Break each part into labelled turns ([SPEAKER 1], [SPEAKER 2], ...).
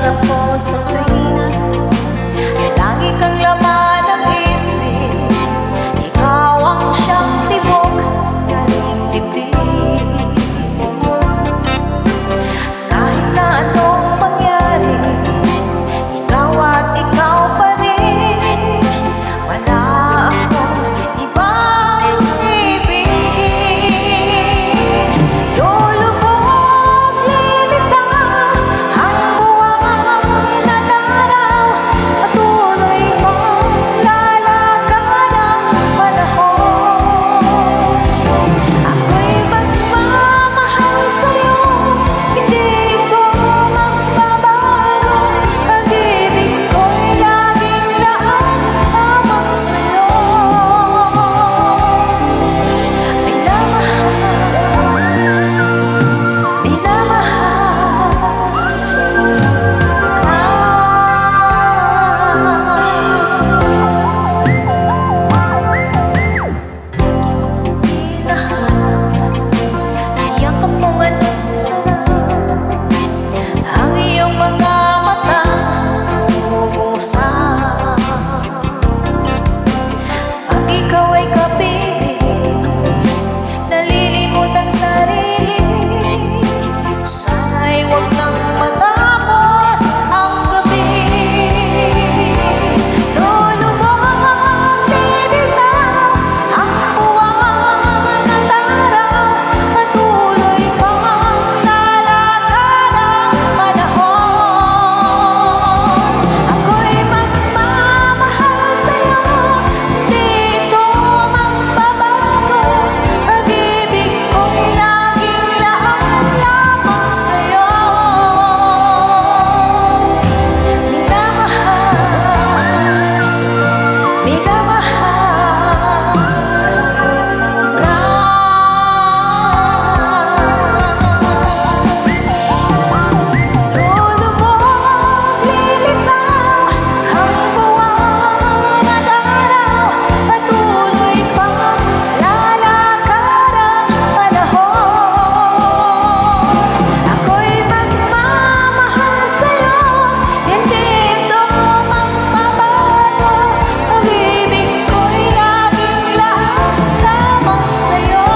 [SPEAKER 1] pangarap ko sa tuwina, lagi kang laman ng isip. Ikaw ang siyang tibok na ring dibdib. Kahit na anong mangyari, ikaw at ikaw pa rin. Wala akong ibang ibigin. Lulubog, lilitaw ang buwan at araw. Patuloy pang lalakad ang panahon. Ako'y magmamahal sa'yo, hindi ito magbabago. Pag-ibig ko'y laging laan lamang sa'yo. Yakap mong anong sarap, ang iyong mga mata umuusap. Pag ikaw ay kapiling, nalilimot ang sarili. Sana'y huwag nang matapos ang gabi. Lulubog, lilitaw ang buwan at araw. Patuloy pang lalakad ang panahon. Ako'y magmamahal sa'yo, hindi ito magbabago. Pag-ibig ko'y laging laan lamang sa'yo. Minamahal kita. Lulubog, lilitaw ang buwan at araw. Patuloy pang lalakad ang panahon. Ako'y magmamahal sa'yo, hindi ito magbabago. Pag-ibig ko'y laging laan lamang sa'yo.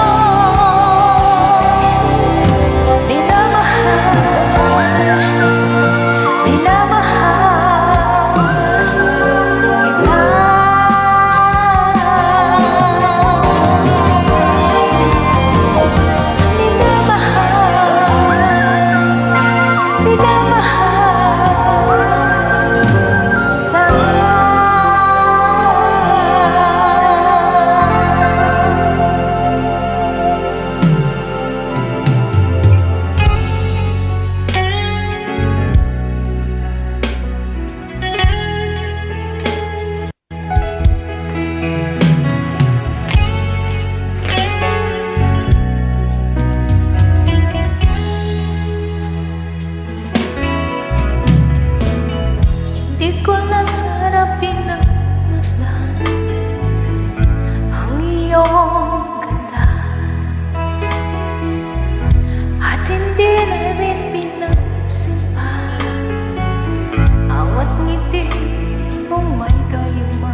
[SPEAKER 1] Di ko na sana pinagmasdan ang iyong ganda, at hindi na rin pinagsipan awat ngiti mong may gayuma.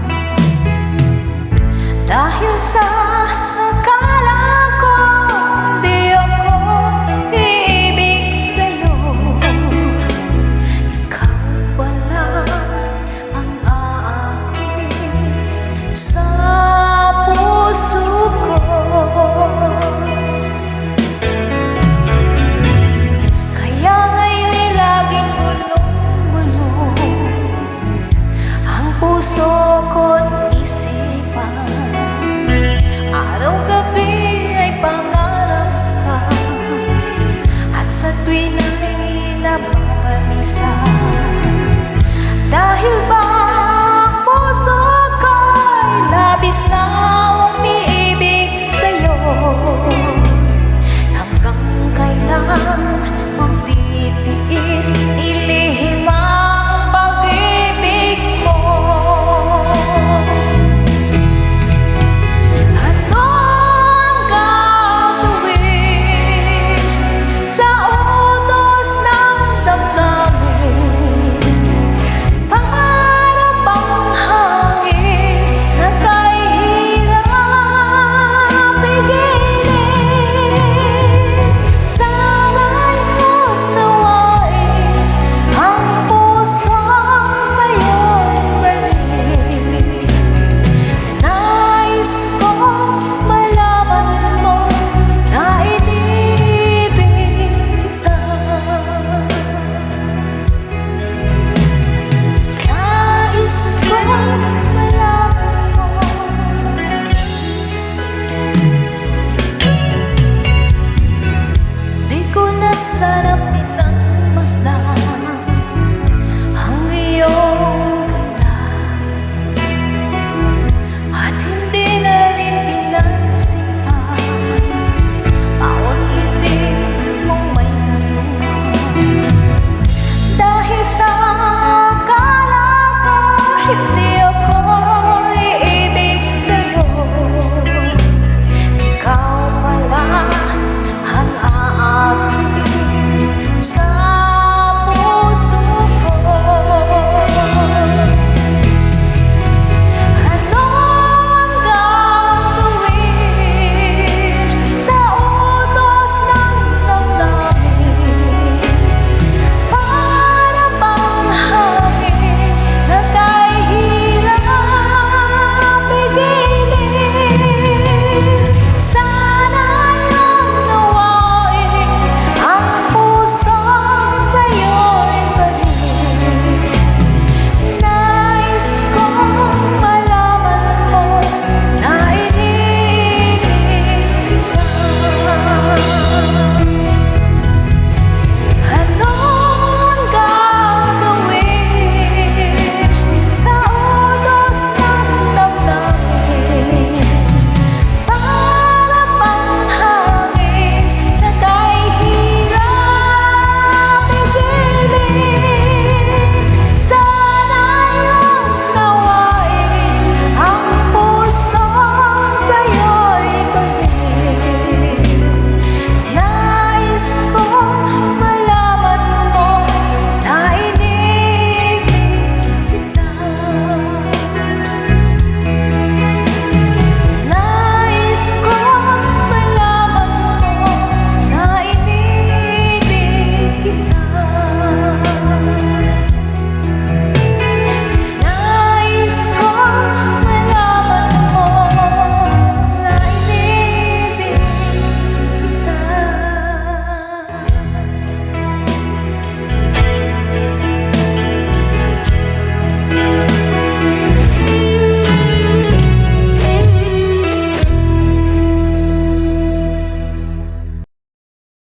[SPEAKER 1] Dahil sa